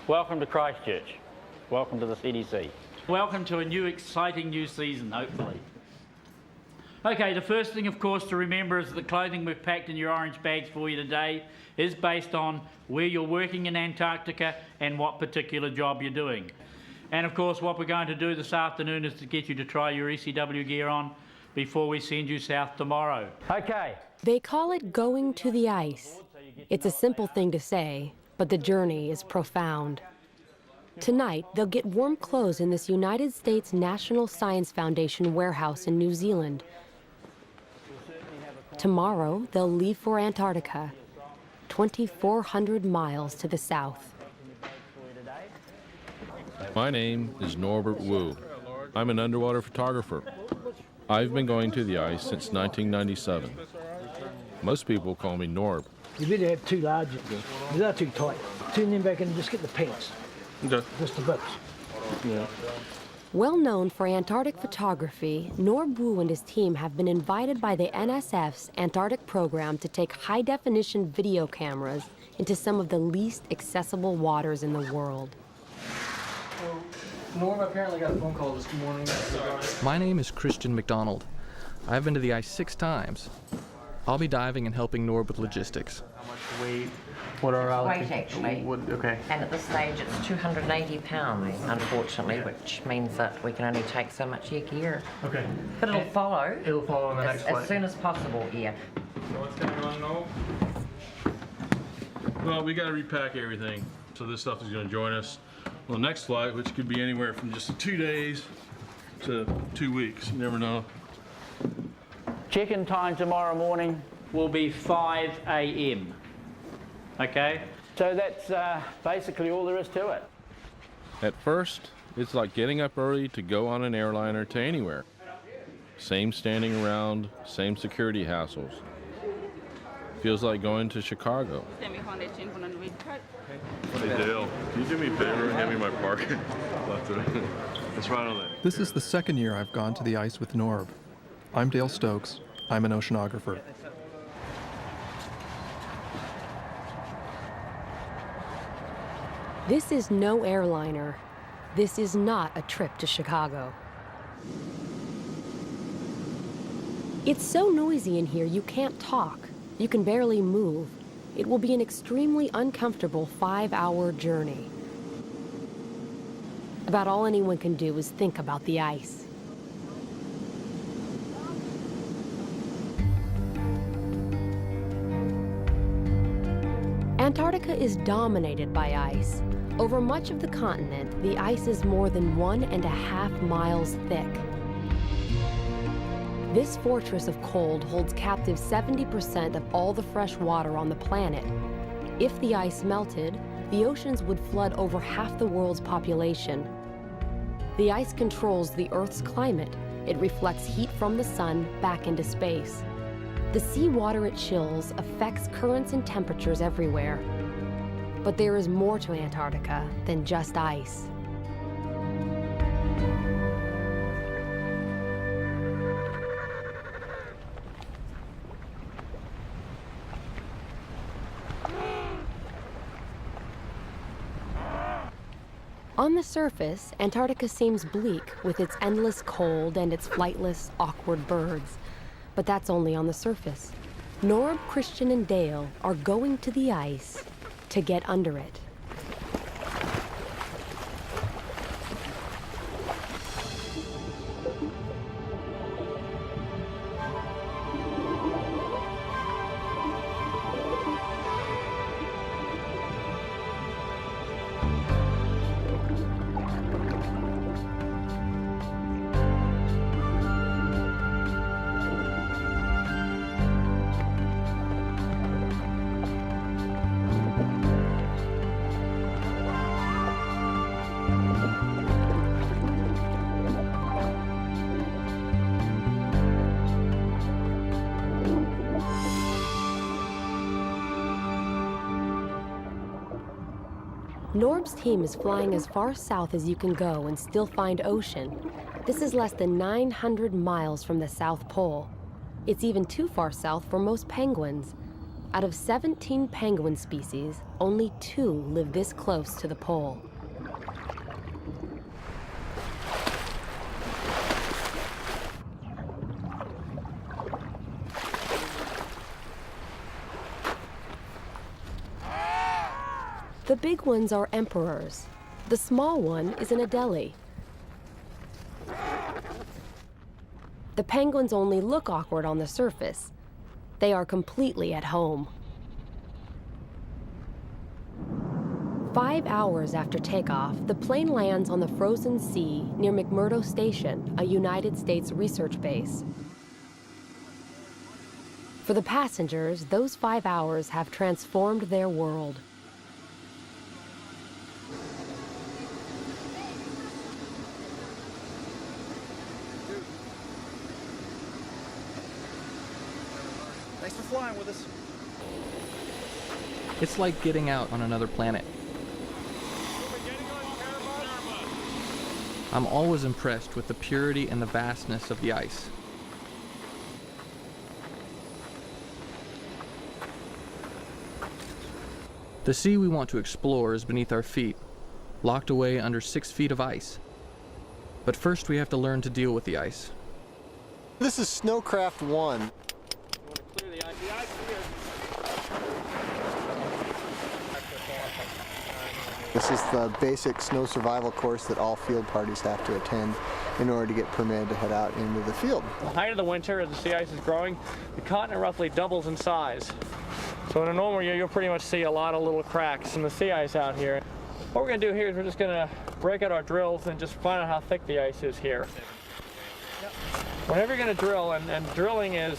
Welcome to Christchurch. Welcome to the CDC. Welcome to a new exciting new season, hopefully. Okay, the first thing, of course, to remember is the clothing we've packed in your orange bags for you today is based on where you're working in Antarctica and what particular job you're doing. And, of course, what we're going to do this afternoon is to get you to try your ECW gear on before we send you south tomorrow. Okay. They call it going to the ice. It's a simple thing to say, but the journey is profound. Tonight, they'll get warm clothes in this United States National Science Foundation warehouse in New Zealand. Tomorrow, they'll leave for Antarctica, 2,400 miles to the south. My name is Norbert Wu. I'm an underwater photographer. I've been going to the ice since 1997. Most people call me Norb. You better have two large ones. They're too tight. Turn them back and just get the pants. Okay. Just the boots. Yeah. Well known for Antarctic photography, Norb Wu and his team have been invited by the NSF's Antarctic program to take high-definition video cameras into some of the least accessible waters in the world. Norm apparently got a phone call this morning. My name is Christian McDonald. I've been to the ice 6 times. I'll be diving and helping Norb with logistics. How much weight? What are our weight actually. Okay. And at this stage it's 280 pounds, unfortunately, which means that we can only take so much gear. Okay. But it'll follow. It'll follow in the next flight. As soon as possible, yeah. So what's going on, Noel? Well, we got to repack everything. So this stuff is going to join us on the next flight, which could be anywhere from just 2 days to 2 weeks. You never know. Check-in time tomorrow morning will be 5 a.m. Okay? So that's basically all there is to it. At first, it's like getting up early to go on an airliner to anywhere. Same standing around, same security hassles. Feels like going to Chicago. Hey Dale, can you do me a favor and hand me my parker? It's right on there. This is the second year I've gone to the ice with Norb. I'm Dale Stokes. I'm an oceanographer. This is no airliner. This is not a trip to Chicago. It's so noisy in here you can't talk. You can barely move. It will be an extremely uncomfortable 5-hour journey. About all anyone can do is think about the ice. Antarctica is dominated by ice. Over much of the continent, the ice is more than 1.5 miles thick. This fortress of cold holds captive 70% of all the fresh water on the planet. If the ice melted, the oceans would flood over half the world's population. The ice controls the Earth's climate. It reflects heat from the sun back into space. The seawater it chills affects currents and temperatures everywhere. But there is more to Antarctica than just ice. On the surface, Antarctica seems bleak with its endless cold and its flightless, awkward birds. But that's only on the surface. Norb, Christian, and Dale are going to the ice to get under it. Norb's team is flying as far south as you can go and still find ocean. This is less than 900 miles from the South Pole. It's even too far south for most penguins. Out of 17 penguin species, only 2 live this close to the pole. The big ones are emperors. The small one is an Adelie. The penguins only look awkward on the surface. They are completely at home. 5 hours after takeoff, the plane lands on the frozen sea near McMurdo Station, a United States research base. For the passengers, those 5 hours have transformed their world. Thanks for flying with us. It's like getting out on another planet. I'm always impressed with the purity and the vastness of the ice. The sea we want to explore is beneath our feet, locked away under 6 feet of ice. But first we have to learn to deal with the ice. This is Snowcraft 1. This is the basic snow survival course that all field parties have to attend in order to get permitted to head out into the field. The height of the winter, as the sea ice is growing, the continent roughly doubles in size. So in a normal year, you'll pretty much see a lot of little cracks in the sea ice out here. What we're going to do here is we're just going to break out our drills and just find out how thick the ice is here. Whenever you're going to drill, and drilling is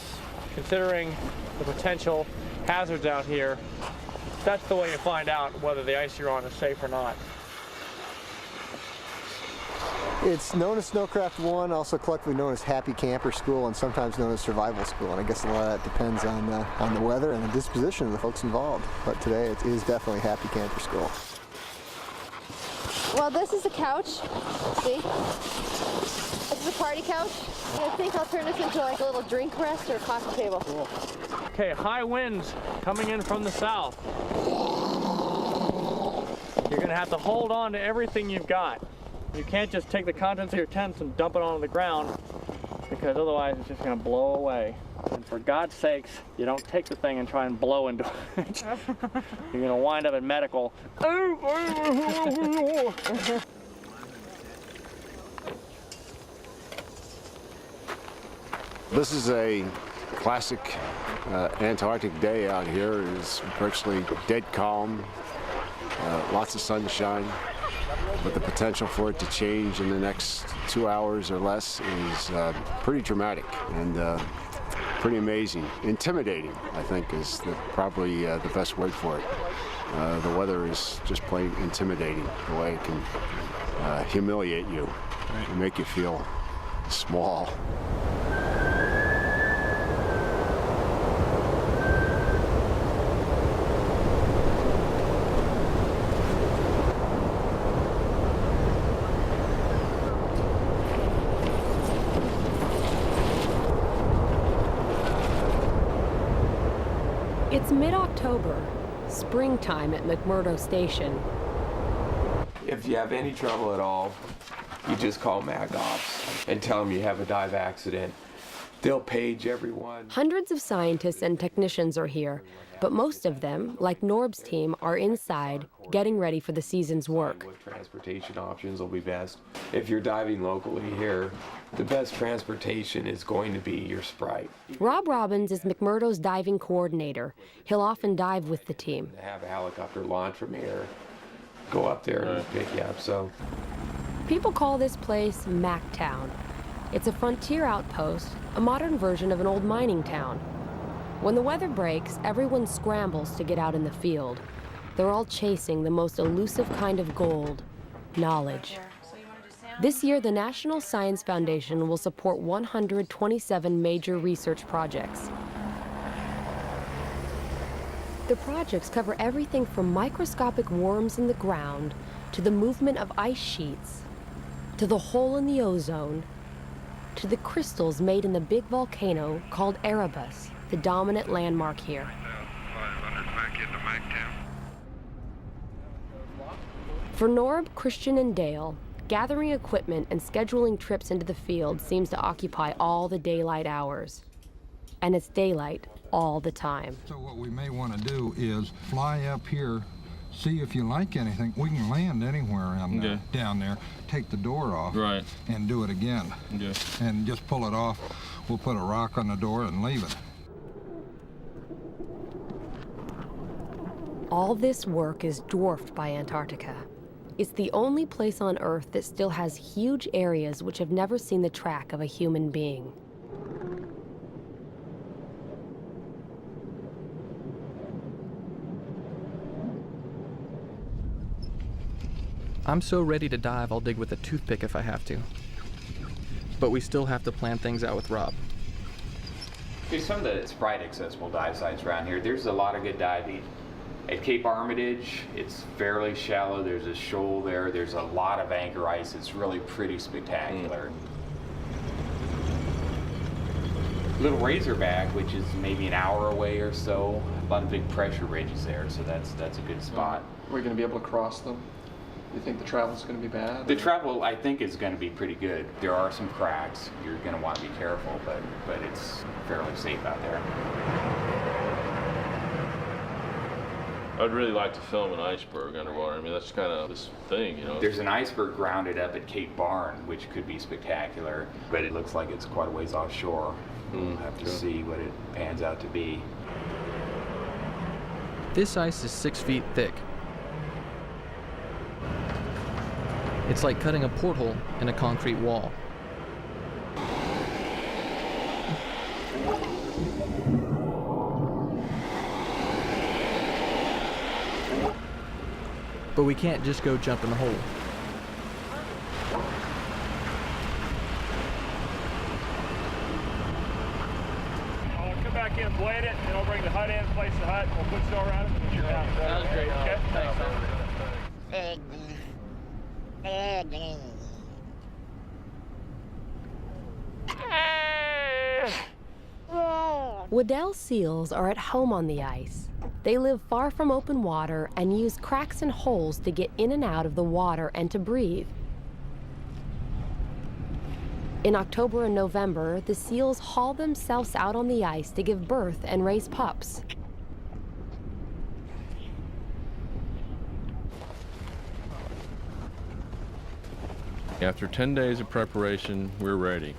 considering the potential hazards out here, that's the way you find out whether the ice you're on is safe or not. It's known as Snowcraft 1, also collectively known as Happy Camper School, and sometimes known as Survival School. And I guess a lot of that depends on the weather and the disposition of the folks involved. But today it is definitely Happy Camper School. Well, this is a couch. See? This is a party couch. I think I'll turn this into like a little drink rest or a coffee table. Cool. Okay, high winds coming in from the south. You're going to have to hold on to everything you've got. You can't just take the contents of your tents and dump it onto the ground, because otherwise it's just going to blow away. And for God's sakes, you don't take the thing and try and blow into it. You're going to wind up in medical. This is a classic Antarctic day out here. It's virtually dead calm, lots of sunshine, but the potential for it to change in the next 2 hours or less is pretty dramatic and pretty amazing. Intimidating, I think, is probably the best word for it. The weather is just plain intimidating, the way it can humiliate you and make you feel small. It's mid-October, springtime at McMurdo Station. If you have any trouble at all, you just call Mag Ops and tell them you have a dive accident. They'll page everyone. Hundreds of scientists and technicians are here, but most of them, like Norb's team, are inside, getting ready for the season's work. What transportation options will be best? If you're diving locally here, the best transportation is going to be your Sprite. Rob Robbins is McMurdo's diving coordinator. He'll often dive with the team. Have a helicopter launch from here, go up there and pick you up, so. People call this place Mactown. It's a frontier outpost, a modern version of an old mining town. When the weather breaks, everyone scrambles to get out in the field. They're all chasing the most elusive kind of gold, knowledge. This year, the National Science Foundation will support 127 major research projects. The projects cover everything from microscopic worms in the ground, to the movement of ice sheets, to the hole in the ozone, to the crystals made in the big volcano called Erebus, the dominant landmark here. For Norb, Christian, and Dale, gathering equipment and scheduling trips into the field seems to occupy all the daylight hours. And it's daylight all the time. So what we may want to do is fly up here, see if you like anything. We can land anywhere down there, take the door off, and do it again. And just pull it off. We'll put a rock on the door and leave it. All this work is dwarfed by Antarctica. It's the only place on Earth that still has huge areas which have never seen the track of a human being. I'm so ready to dive, I'll dig with a toothpick if I have to. But we still have to plan things out with Rob. There's some of the Sprite accessible dive sites around here. There's a lot of good diving. At Cape Armitage, it's fairly shallow. There's a shoal there. There's a lot of anchor ice. It's really pretty spectacular. Little Razorback, which is maybe an hour away or so, a lot of big pressure ridges there, so that's a good spot. Are we going to be able to cross them? You think the travel's going to be bad? The travel, I think, is going to be pretty good. There are some cracks. You're going to want to be careful, but it's fairly safe out there. I'd really like to film an iceberg underwater. I mean, that's kind of this thing, you know. There's an iceberg grounded up at Cape Barn, which could be spectacular, but it looks like it's quite a ways offshore. We'll have to see what it pans out to be. This ice is 6 feet thick. It's like cutting a porthole in a concrete wall. But we can't just go jump in the hole. I'll come back in, blade it, and I'll bring the hut in, place the hut, and we'll put snow around it, and you're down. That was great. Okay, thanks. Waddell seals are at home on the ice. They live far from open water and use cracks and holes to get in and out of the water and to breathe. In October and November, the seals haul themselves out on the ice to give birth and raise pups. After 10 days of preparation, we're ready.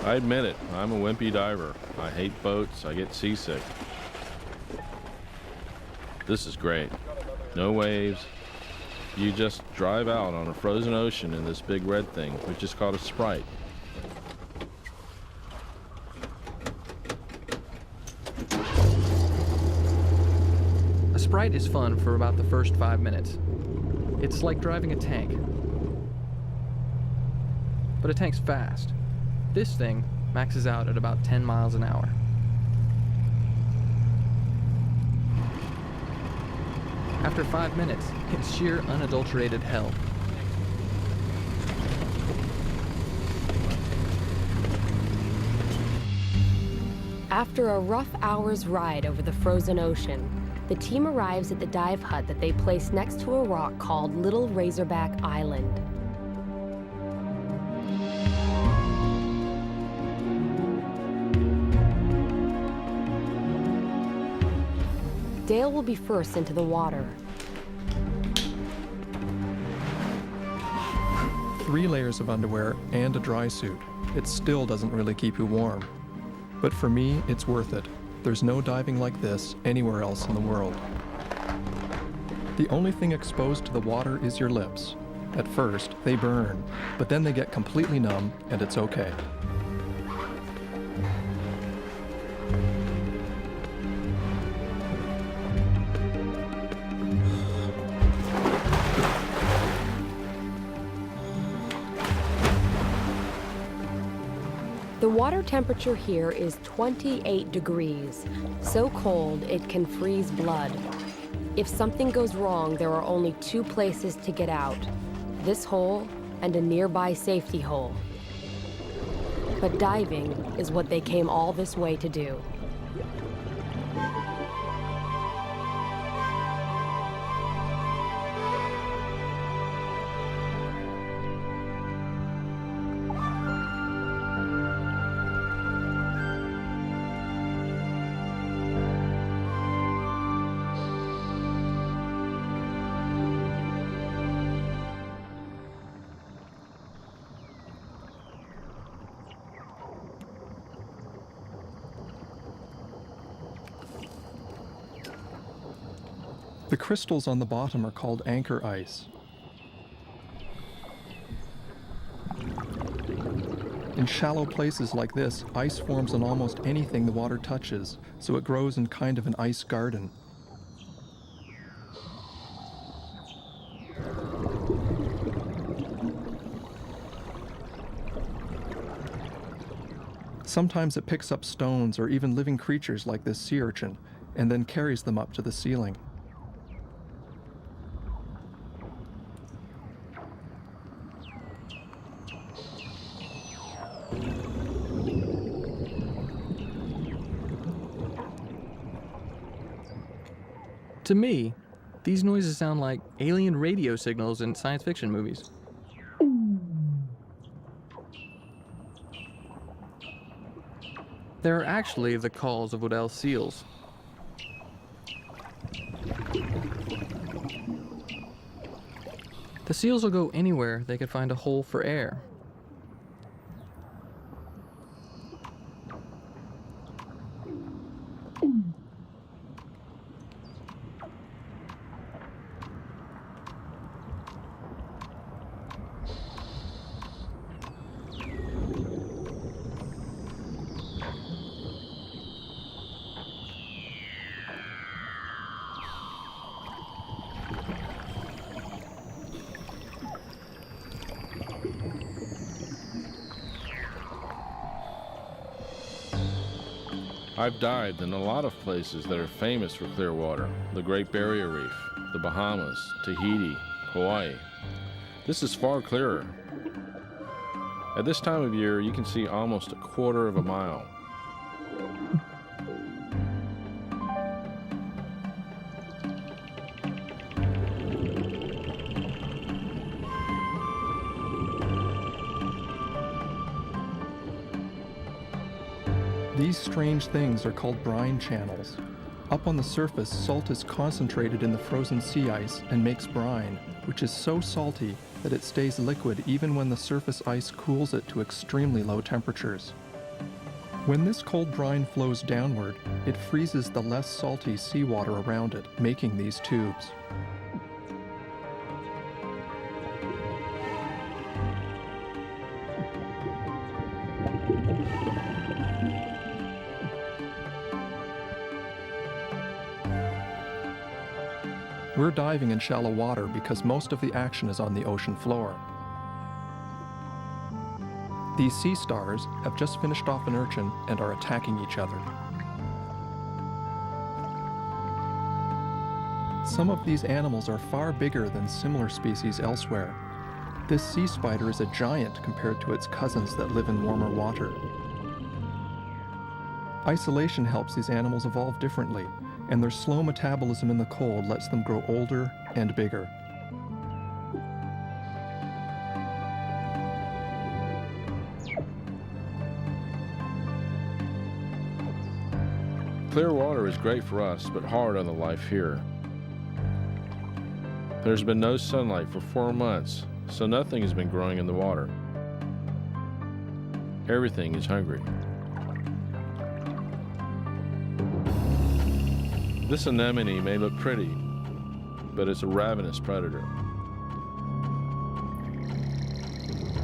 I admit it, I'm a wimpy diver. I hate boats, I get seasick. This is great. No waves. You just drive out on a frozen ocean in this big red thing, which is called a Sprite. A Sprite is fun for about the first 5 minutes. It's like driving a tank. But a tank's fast. This thing maxes out at about 10 miles an hour. After 5 minutes, it's sheer unadulterated hell. After a rough hour's ride over the frozen ocean, the team arrives at the dive hut that they place next to a rock called Little Razorback Island. Dale will be first into the water. 3 layers of underwear and a dry suit. It still doesn't really keep you warm. But for me, it's worth it. There's no diving like this anywhere else in the world. The only thing exposed to the water is your lips. At first, they burn, but then they get completely numb, and it's okay. The water temperature here is 28 degrees, so cold it can freeze blood. If something goes wrong, there are only 2 places to get out, this hole and a nearby safety hole. But diving is what they came all this way to do. The crystals on the bottom are called anchor ice. In shallow places like this, ice forms on almost anything the water touches, so it grows in kind of an ice garden. Sometimes it picks up stones or even living creatures like this sea urchin, and then carries them up to the ceiling. To me, these noises sound like alien radio signals in science fiction movies. They're actually the calls of Weddell seals. The seals will go anywhere they can find a hole for air. I've dived in a lot of places that are famous for clear water. The Great Barrier Reef, the Bahamas, Tahiti, Hawaii. This is far clearer. At this time of year, you can see almost a quarter of a mile. These strange things are called brine channels. Up on the surface, salt is concentrated in the frozen sea ice and makes brine, which is so salty that it stays liquid even when the surface ice cools it to extremely low temperatures. When this cold brine flows downward, it freezes the less salty seawater around it, making these tubes. We're diving in shallow water because most of the action is on the ocean floor. These sea stars have just finished off an urchin and are attacking each other. Some of these animals are far bigger than similar species elsewhere. This sea spider is a giant compared to its cousins that live in warmer water. Isolation helps these animals evolve differently, and their slow metabolism in the cold lets them grow older and bigger. Clear water is great for us, but hard on the life here. There's been no sunlight for 4 months, so nothing has been growing in the water. Everything is hungry. This anemone may look pretty, but it's a ravenous predator.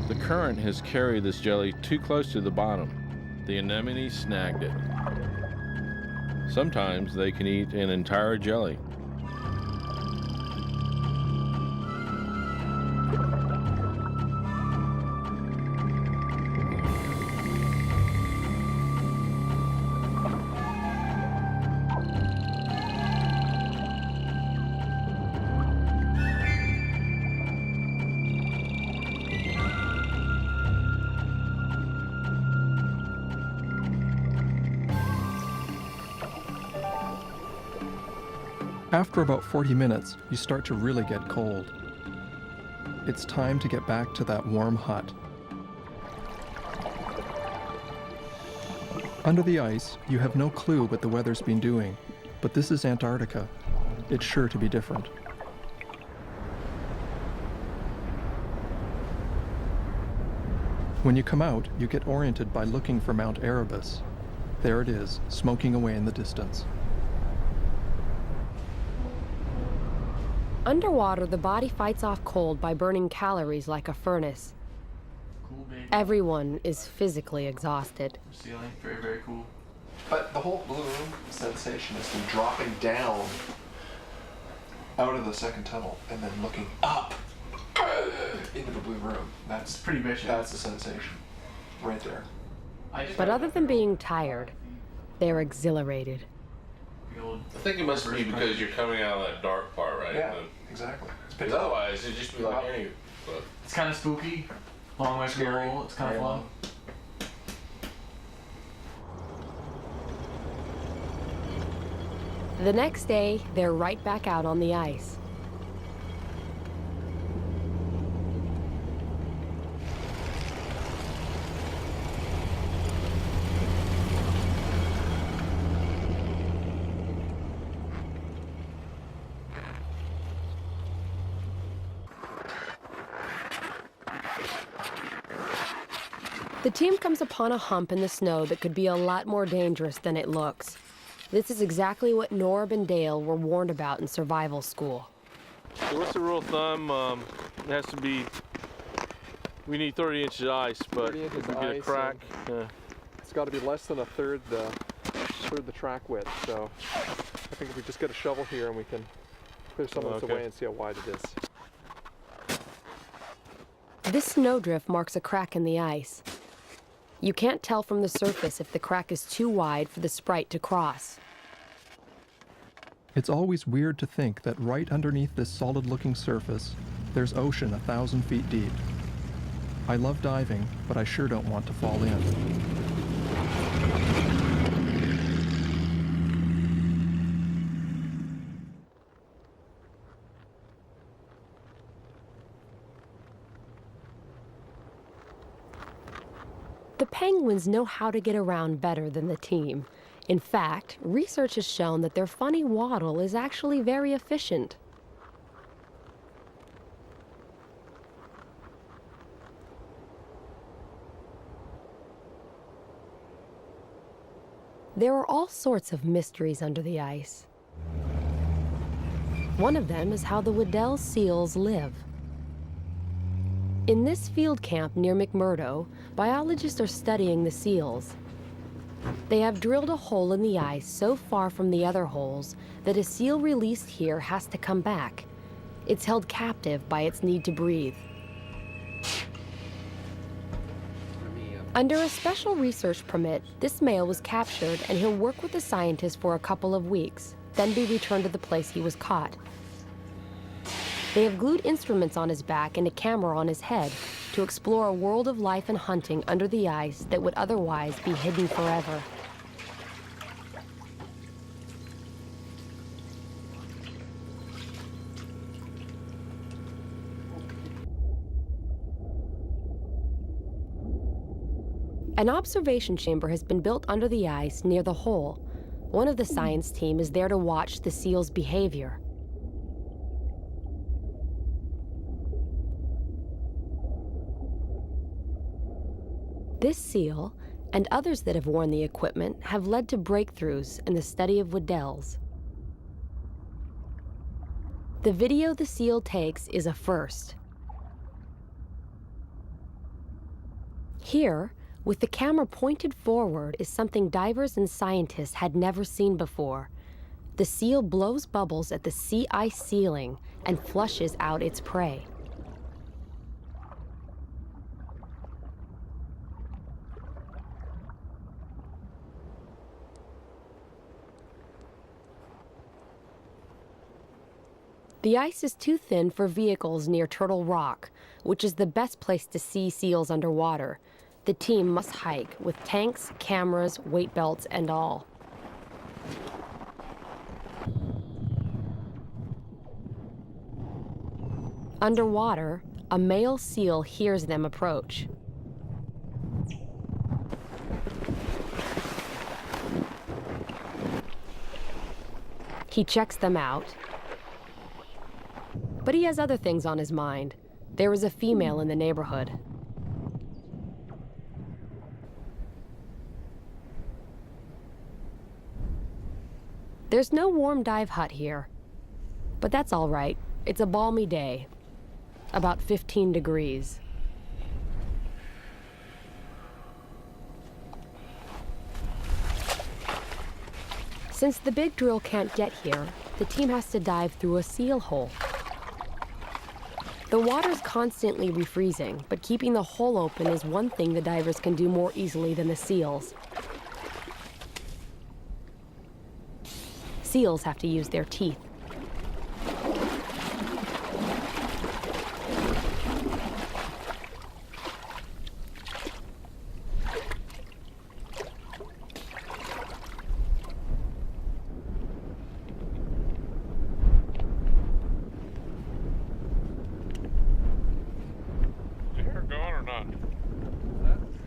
The current has carried this jelly too close to the bottom. The anemone snagged it. Sometimes they can eat an entire jelly. After about 40 minutes, you start to really get cold. It's time to get back to that warm hut. Under the ice, you have no clue what the weather's been doing, but this is Antarctica. It's sure to be different. When you come out, you get oriented by looking for Mount Erebus. There it is, smoking away in the distance. Underwater, the body fights off cold by burning calories like a furnace. Cool, baby. Everyone is physically exhausted. Ceiling, very, very cool. But the whole blue room sensation is them dropping down out of the second tunnel and then looking up into the blue room. That's pretty vicious. That's the sensation right there. But other than being tired, they're exhilarated. I think it must be because you're coming out of that dark part, right? Yeah, exactly. Because otherwise, it'd just be like any. It's kind of spooky. Long way from the hole. It's kind of fun. The next day, they're right back out on the ice. The team comes upon a hump in the snow that could be a lot more dangerous than it looks. This is exactly what Norb and Dale were warned about in survival school. So what's the rule of thumb? It has to be, we need 30 inches of ice, but if we get a crack, it's got to be less than a third the track width. So I think if we just get a shovel here and we can clear some of this away and see how wide it is. This snowdrift marks a crack in the ice. You can't tell from the surface if the crack is too wide for the Sprite to cross. It's always weird to think that right underneath this solid-looking surface, there's ocean 1,000 feet deep. I love diving, but I sure don't want to fall in. The penguins know how to get around better than the team. In fact, research has shown that their funny waddle is actually very efficient. There are all sorts of mysteries under the ice. One of them is how the Weddell seals live. In this field camp near McMurdo, biologists are studying the seals. They have drilled a hole in the ice so far from the other holes that a seal released here has to come back. It's held captive by its need to breathe. Under a special research permit, this male was captured and he'll work with the scientists for a couple of weeks, then be returned to the place he was caught. They have glued instruments on his back and a camera on his head to explore a world of life and hunting under the ice that would otherwise be hidden forever. An observation chamber has been built under the ice near the hole. One of the science team is there to watch the seal's behavior. This seal, and others that have worn the equipment, have led to breakthroughs in the study of Weddells. The video the seal takes is a first. Here, with the camera pointed forward, is something divers and scientists had never seen before. The seal blows bubbles at the sea ice ceiling and flushes out its prey. The ice is too thin for vehicles near Turtle Rock, which is the best place to see seals underwater. The team must hike with tanks, cameras, weight belts, and all. Underwater, a male seal hears them approach. He checks them out, but he has other things on his mind. There is a female in the neighborhood. There's no warm dive hut here, but that's all right. It's a balmy day, about 15 degrees. Since the big drill can't get here, the team has to dive through a seal hole. The water's constantly refreezing, but keeping the hole open is one thing the divers can do more easily than the seals. Seals have to use their teeth. Did you hear it going or not?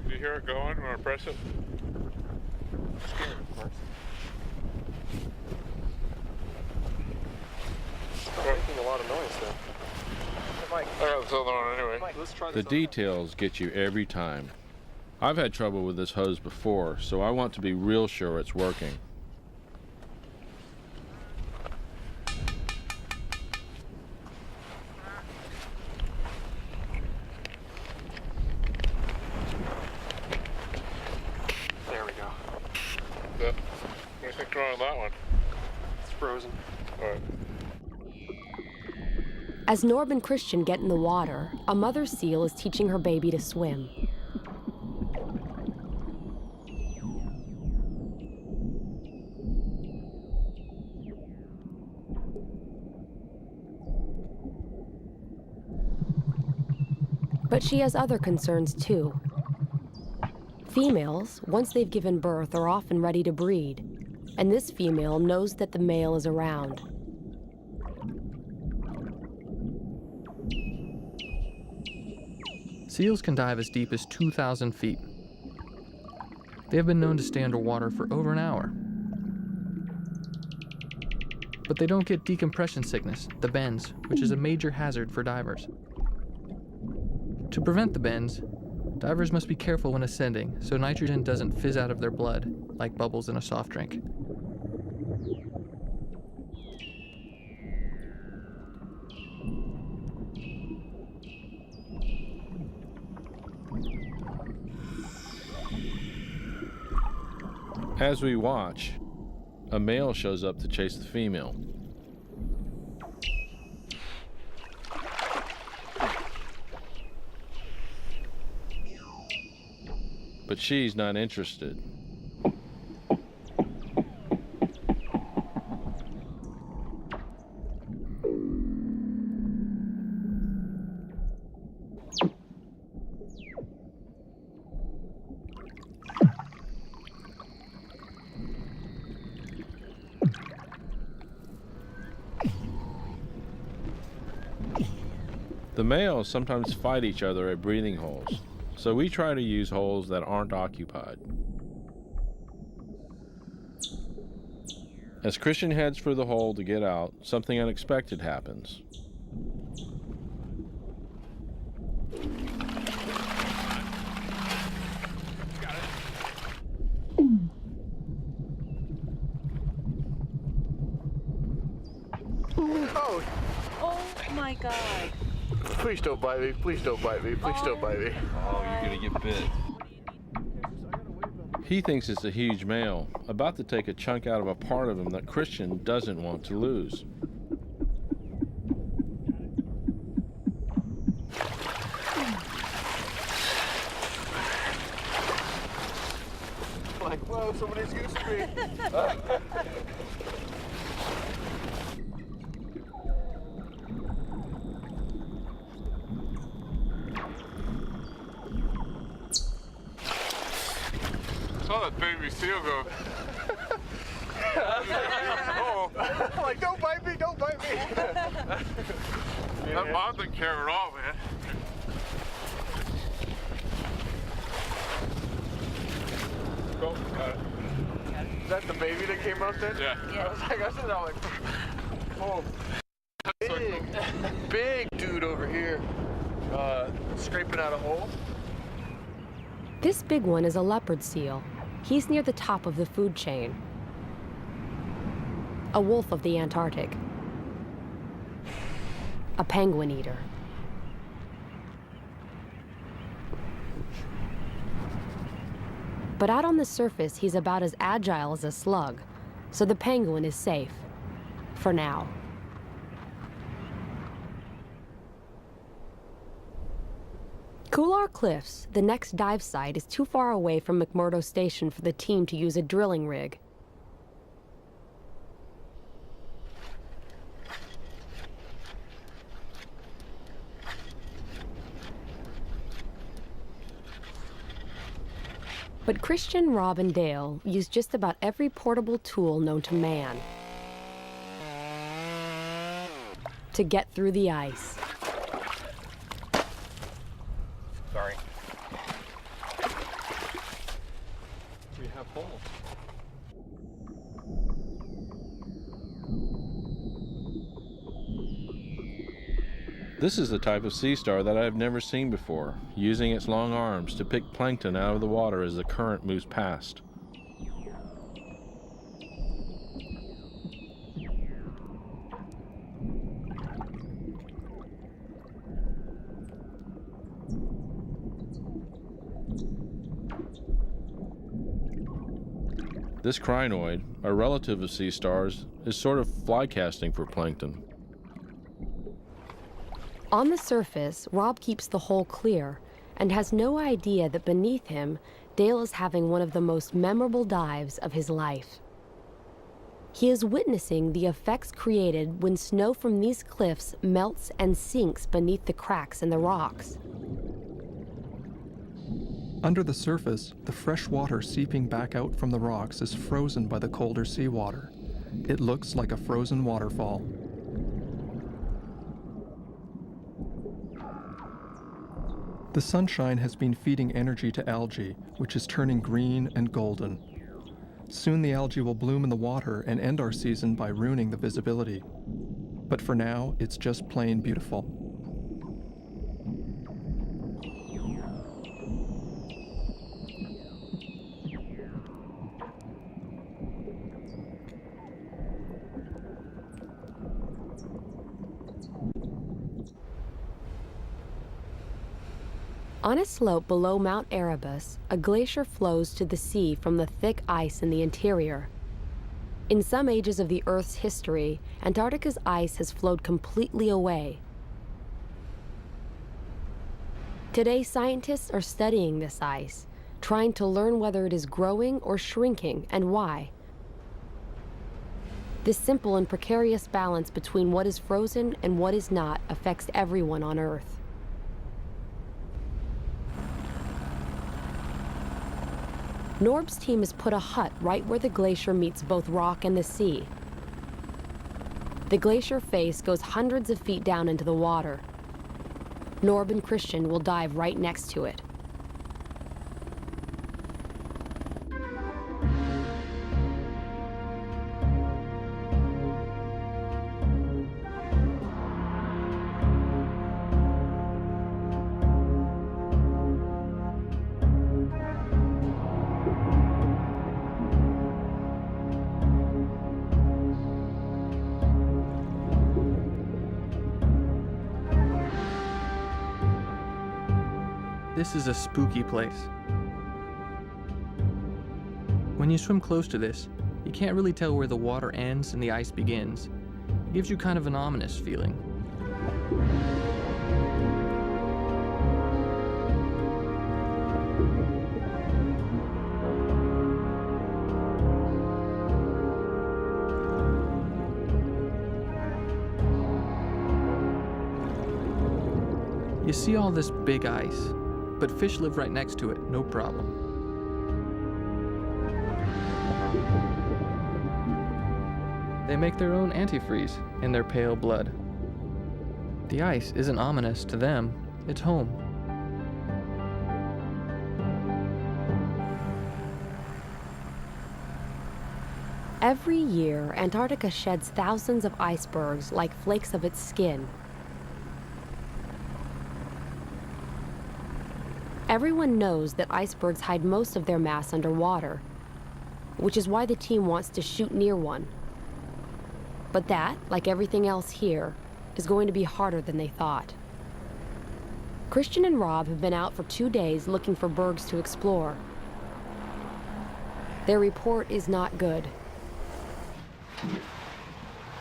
Did you hear it going? You want to press it? Making a lot of noise though. I got this other one anyway. Mike, let's try The details get you every time. I've had trouble with this hose before, so I want to be real sure it's working. There we go. What do you think's wrong with that one? It's frozen. All right. As Norb and Christian get in the water, a mother seal is teaching her baby to swim. But she has other concerns too. Females, once they've given birth, are often ready to breed, and this female knows that the male is around. Seals can dive as deep as 2,000 feet. They have been known to stay underwater for over an hour. But they don't get decompression sickness, the bends, which is a major hazard for divers. To prevent the bends, divers must be careful when ascending so nitrogen doesn't fizz out of their blood like bubbles in a soft drink. As we watch, a male shows up to chase the female. But she's not interested. The males sometimes fight each other at breathing holes, so we try to use holes that aren't occupied. As Christian heads for the hole to get out, something unexpected happens. Oh! Oh my God! Please don't bite me, please don't bite me, please don't bite me. Oh, you're gonna get bit. He thinks it's a huge male, about to take a chunk out of a part of him that Christian doesn't want to lose. Like, whoa, somebody's goosing me. Saw that baby seal go. Oh. Like, don't bite me, don't bite me. That mom didn't care at all, man. Go, got it. Is that the baby that came up then? Yeah. I was like, oh. Big dude over here, scraping out a hole. This big one is a leopard seal. He's near the top of the food chain. A wolf of the Antarctic. A penguin eater. But out on the surface, he's about as agile as a slug, so the penguin is safe. For now. Kular Cliffs, the next dive site, is too far away from McMurdo Station for the team to use a drilling rig. But Christian, Rob, and Dale use just about every portable tool known to man to get through the ice. Sorry. We have holes. This is the type of sea star that I have never seen before, using its long arms to pick plankton out of the water as the current moves past. This crinoid, a relative of sea stars, is sort of fly casting for plankton. On the surface, Rob keeps the hole clear and has no idea that beneath him, Dale is having one of the most memorable dives of his life. He is witnessing the effects created when snow from these cliffs melts and sinks beneath the cracks in the rocks. Under the surface, the fresh water seeping back out from the rocks is frozen by the colder seawater. It looks like a frozen waterfall. The sunshine has been feeding energy to algae, which is turning green and golden. Soon the algae will bloom in the water and end our season by ruining the visibility. But for now, it's just plain beautiful. On a slope below Mount Erebus, a glacier flows to the sea from the thick ice in the interior. In some ages of the Earth's history, Antarctica's ice has flowed completely away. Today, scientists are studying this ice, trying to learn whether it is growing or shrinking and why. This simple and precarious balance between what is frozen and what is not affects everyone on Earth. Norb's team has put a hut right where the glacier meets both rock and the sea. The glacier face goes hundreds of feet down into the water. Norb and Christian will dive right next to it. This is a spooky place. When you swim close to this, you can't really tell where the water ends and the ice begins. It gives you kind of an ominous feeling. You see all this big ice, but fish live right next to it, no problem. They make their own antifreeze in their pale blood. The ice isn't ominous to them, it's home. Every year, Antarctica sheds thousands of icebergs like flakes of its skin. Everyone knows that icebergs hide most of their mass underwater, which is why the team wants to shoot near one. But that, like everything else here, is going to be harder than they thought. Christian and Rob have been out for 2 days looking for bergs to explore. Their report is not good.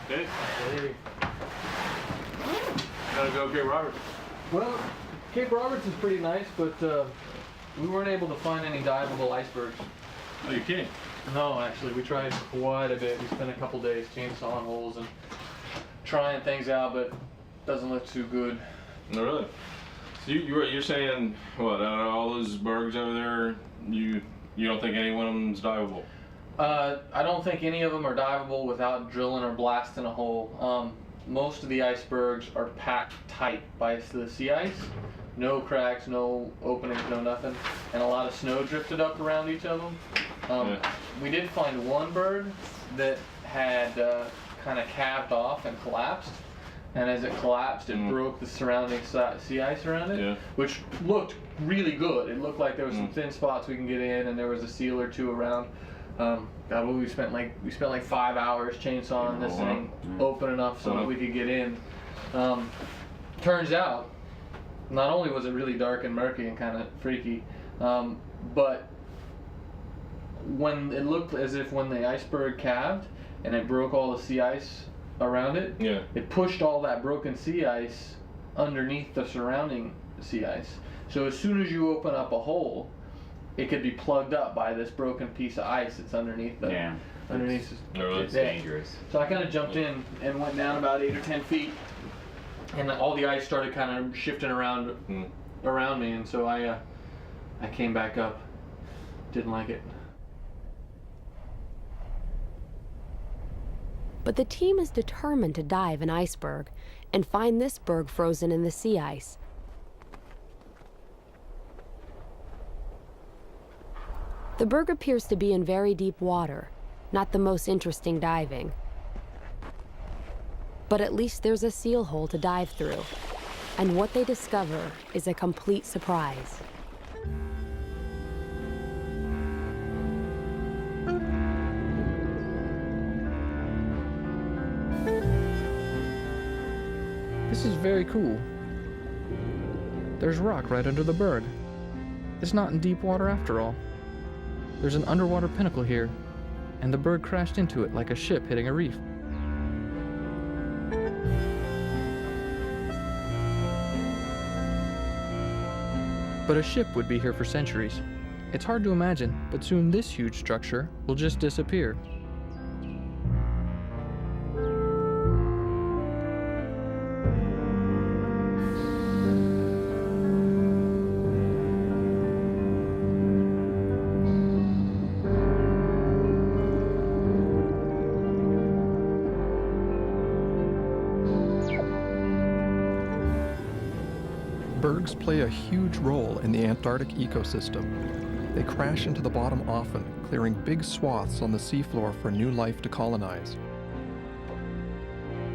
Okay. Gotta go Cape Roberts. Well, Cape Roberts is pretty nice, but we weren't able to find any diveable icebergs. Oh, you kidding? No, actually, we tried quite a bit. We spent a couple days chainsawing holes and trying things out, but doesn't look too good. No, really? So you're saying, what, out of all those bergs over there, you don't think any one of them's diveable? I don't think any of them are diveable without drilling or blasting a hole. Most of the icebergs are packed tight by the sea ice. No cracks, no openings, no nothing. And a lot of snow drifted up around each of them. We did find one berg that had kind of calved off and collapsed. And as it collapsed, it broke the surrounding sea ice around it, which looked really good. It looked like there was some thin spots we can get in, and there was a seal or two around. God, we spent like 5 hours chainsawing this thing open enough so that we could get in. Turns out, not only was it really dark and murky and kind of freaky, but when it looked as if when the iceberg calved and it broke all the sea ice around it, it pushed all that broken sea ice underneath the surrounding sea ice. So as soon as you open up a hole, it could be plugged up by this broken piece of ice that's underneath the underneath. It's dangerous. So I kind of jumped in and went down about 8 or 10 feet, and all the ice started kind of shifting around around me, and so I came back up. Didn't like it. But the team is determined to dive an iceberg and find this berg frozen in the sea ice. The berg appears to be in very deep water, not the most interesting diving. But at least there's a seal hole to dive through, and what they discover is a complete surprise. This is very cool. There's rock right under the berg. It's not in deep water after all. There's an underwater pinnacle here, and the berg crashed into it like a ship hitting a reef. But a ship would be here for centuries. It's hard to imagine, but soon this huge structure will just disappear. Bergs play a huge role in the Antarctic ecosystem. They crash into the bottom often, clearing big swaths on the seafloor for new life to colonize.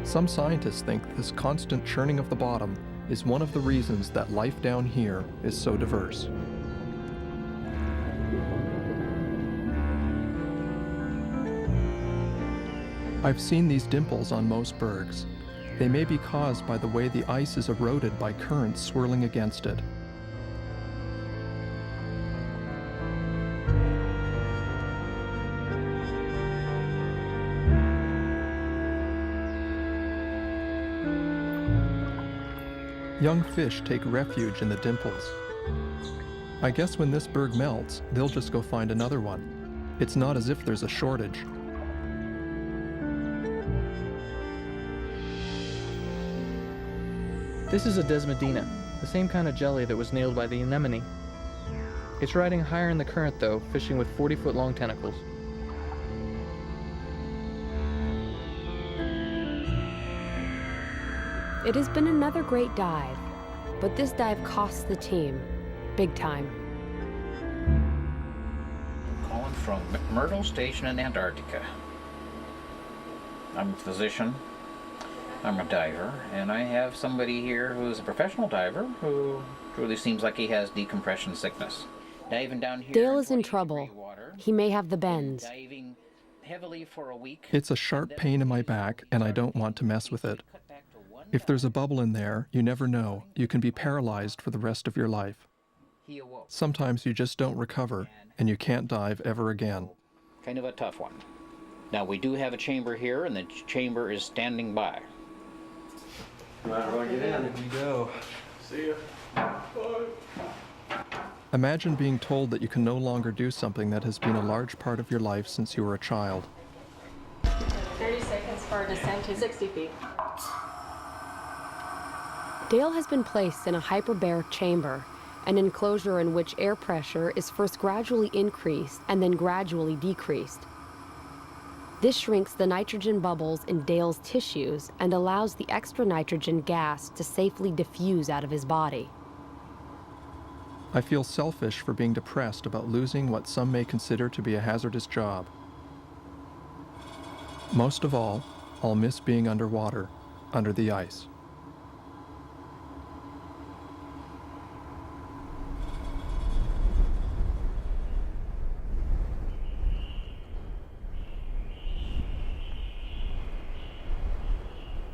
Some scientists think this constant churning of the bottom is one of the reasons that life down here is so diverse. I've seen these dimples on most bergs. They may be caused by the way the ice is eroded by currents swirling against it. Young fish take refuge in the dimples. I guess when this berg melts, they'll just go find another one. It's not as if there's a shortage. This is a desmodina, the same kind of jelly that was nailed by the anemone. It's riding higher in the current though, fishing with 40-foot long tentacles. It has been another great dive, but this dive costs the team big time. Calling from McMurdo Station in Antarctica. I'm a physician, I'm a diver, and I have somebody here who's a professional diver who truly seems like he has decompression sickness. Diving down here. Dale is in trouble. He may have the bends. Diving heavily for a week. It's a sharp pain in my back, and I don't want to mess with it. If there's a bubble in there, you never know. You can be paralyzed for the rest of your life. Sometimes you just don't recover, and you can't dive ever again. Kind of a tough one. Now, we do have a chamber here, and the chamber is standing by. Might as well get in. Here we go. See ya. Imagine being told that you can no longer do something that has been a large part of your life since you were a child. 30 seconds for a descent to 60 feet. Dale has been placed in a hyperbaric chamber, an enclosure in which air pressure is first gradually increased and then gradually decreased. This shrinks the nitrogen bubbles in Dale's tissues and allows the extra nitrogen gas to safely diffuse out of his body. I feel selfish for being depressed about losing what some may consider to be a hazardous job. Most of all, I'll miss being underwater, under the ice.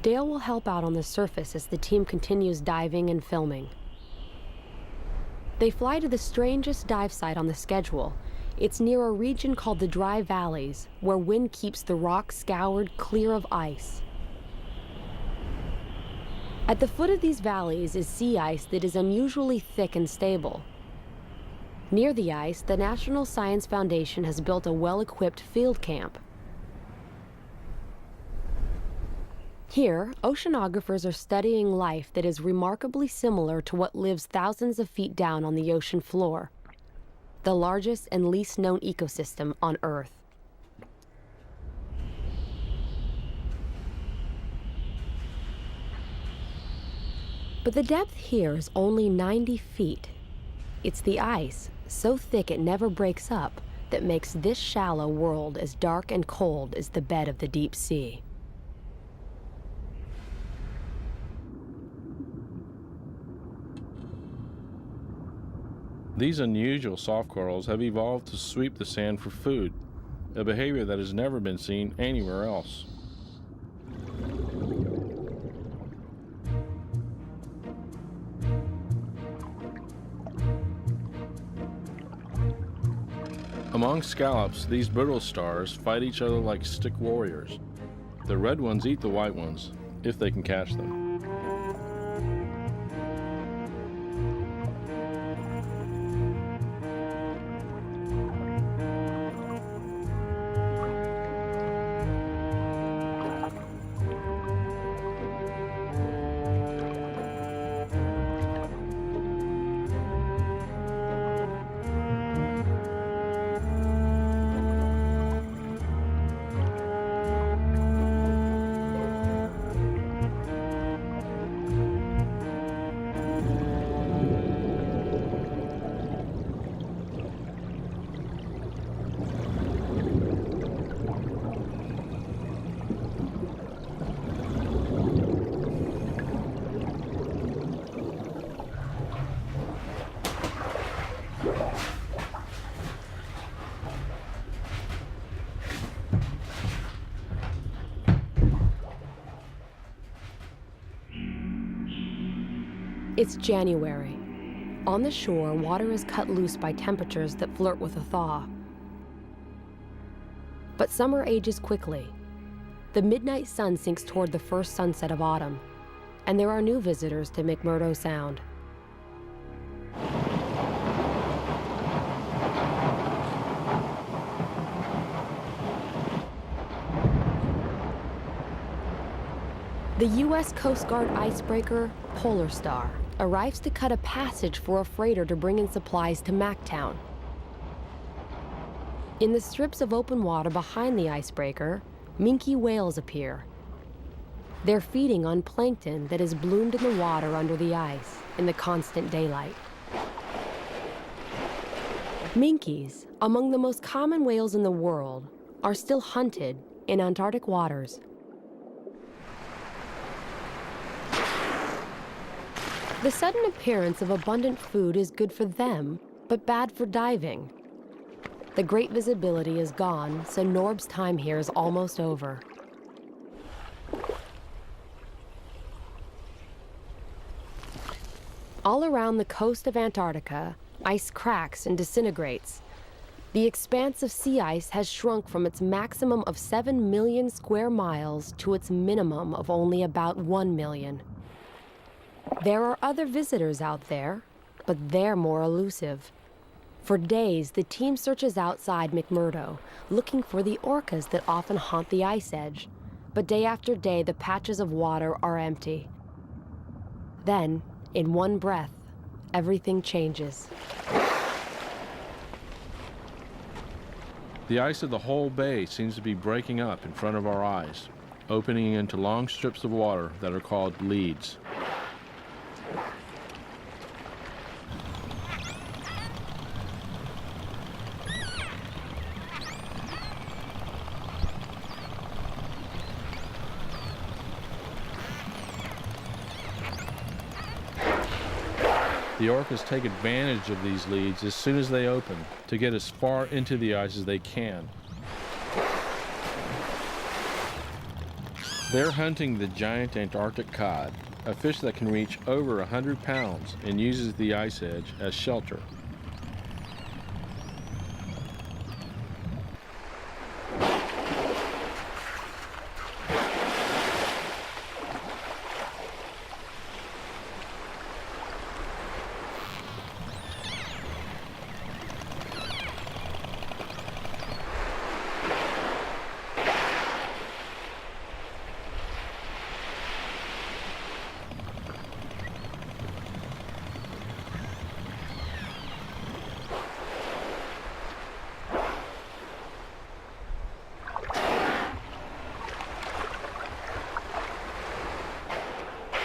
Dale will help out on the surface as the team continues diving and filming. They fly to the strangest dive site on the schedule. It's near a region called the Dry Valleys, where wind keeps the rock scoured clear of ice. At the foot of these valleys is sea ice that is unusually thick and stable. Near the ice, the National Science Foundation has built a well-equipped field camp. Here, oceanographers are studying life that is remarkably similar to what lives thousands of feet down on the ocean floor, the largest and least known ecosystem on Earth. But the depth here is only 90 feet. It's the ice, so thick it never breaks up, that makes this shallow world as dark and cold as the bed of the deep sea. These unusual soft corals have evolved to sweep the sand for food, a behavior that has never been seen anywhere else. Among scallops, these brittle stars fight each other like stick warriors. The red ones eat the white ones, if they can catch them. It's January. On the shore, water is cut loose by temperatures that flirt with a thaw. But summer ages quickly. The midnight sun sinks toward the first sunset of autumn, and there are new visitors to McMurdo Sound. The U.S. Coast Guard icebreaker, Polar Star, arrives to cut a passage for a freighter to bring in supplies to Mactown. In the strips of open water behind the icebreaker, minke whales appear. They're feeding on plankton that has bloomed in the water under the ice in the constant daylight. Minkies, among the most common whales in the world, are still hunted in Antarctic waters. The sudden appearance of abundant food is good for them, but bad for diving. The great visibility is gone, so Norb's time here is almost over. All around the coast of Antarctica, ice cracks and disintegrates. The expanse of sea ice has shrunk from its maximum of 7 million square miles to its minimum of only about 1 million. There are other visitors out there, but they're more elusive. For days, the team searches outside McMurdo, looking for the orcas that often haunt the ice edge. But day after day, the patches of water are empty. Then, in one breath, everything changes. The ice of the whole bay seems to be breaking up in front of our eyes, opening into long strips of water that are called leads. The orcas take advantage of these leads as soon as they open to get as far into the ice as they can. They're hunting the giant Antarctic cod, a fish that can reach over 100 pounds and uses the ice edge as shelter.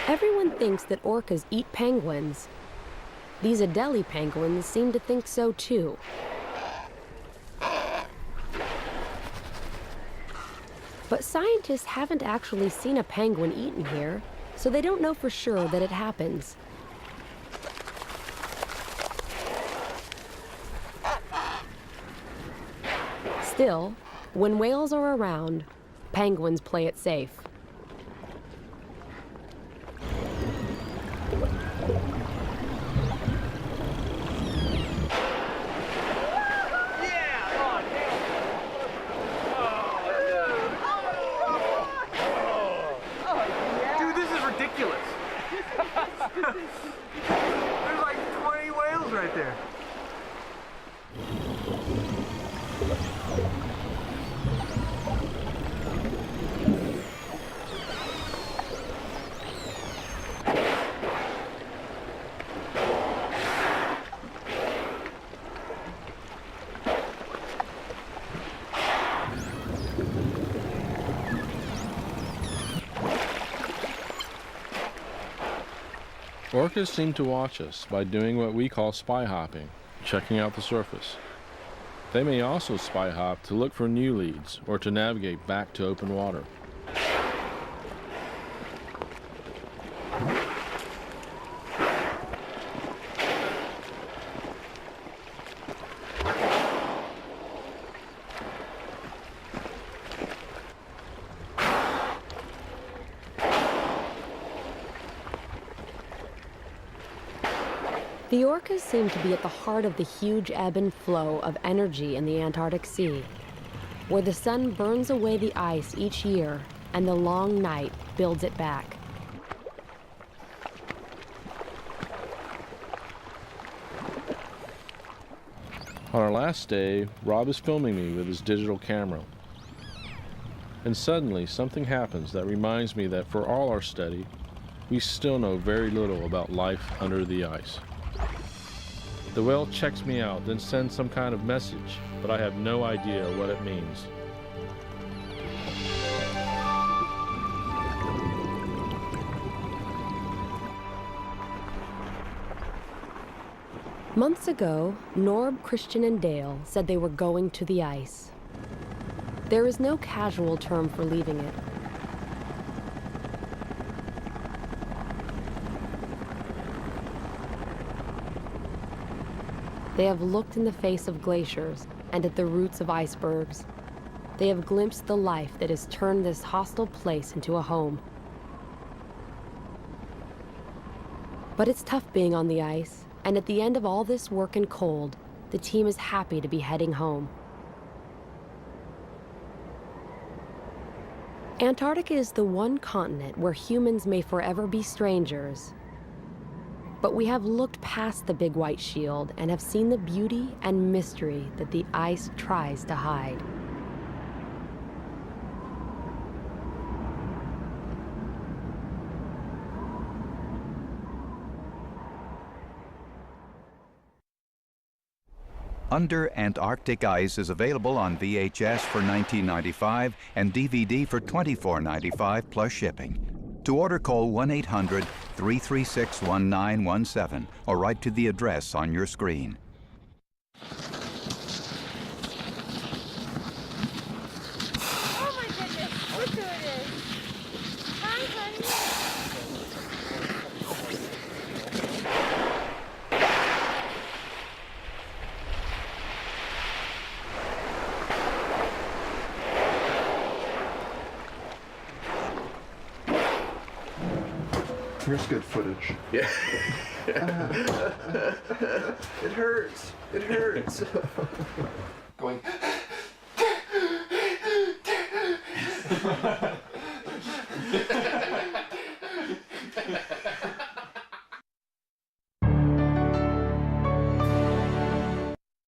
Everyone thinks that orcas eat penguins. These Adelie penguins seem to think so too. But scientists haven't actually seen a penguin eaten here, so they don't know for sure that it happens. Still, when whales are around, penguins play it safe. Dude, this is ridiculous. There's like 20 whales right there. Orcas seem to watch us by doing what we call spy hopping, checking out the surface. They may also spy hop to look for new leads or to navigate back to open water. The orcas seem to be at the heart of the huge ebb and flow of energy in the Antarctic Sea, where the sun burns away the ice each year and the long night builds it back. On our last day, Rob is filming me with his digital camera. And suddenly, something happens that reminds me that for all our study, we still know very little about life under the ice. The whale checks me out, then sends some kind of message, but I have no idea what it means. Months ago, Norb, Christian, and Dale said they were going to the ice. There is no casual term for leaving it. They have looked in the face of glaciers and at the roots of icebergs. They have glimpsed the life that has turned this hostile place into a home. But it's tough being on the ice, and at the end of all this work and cold, the team is happy to be heading home. Antarctica is the one continent where humans may forever be strangers. But we have looked past the big white shield and have seen the beauty and mystery that the ice tries to hide. Under Antarctic Ice is available on VHS for $19.95 and DVD for $24.95 plus shipping. To order, call 1-800-336-1917 or write to the address on your screen. Oh my goodness, look who it is. Hi, honey. Here's good footage. Yeah. It hurts. It hurts. Going.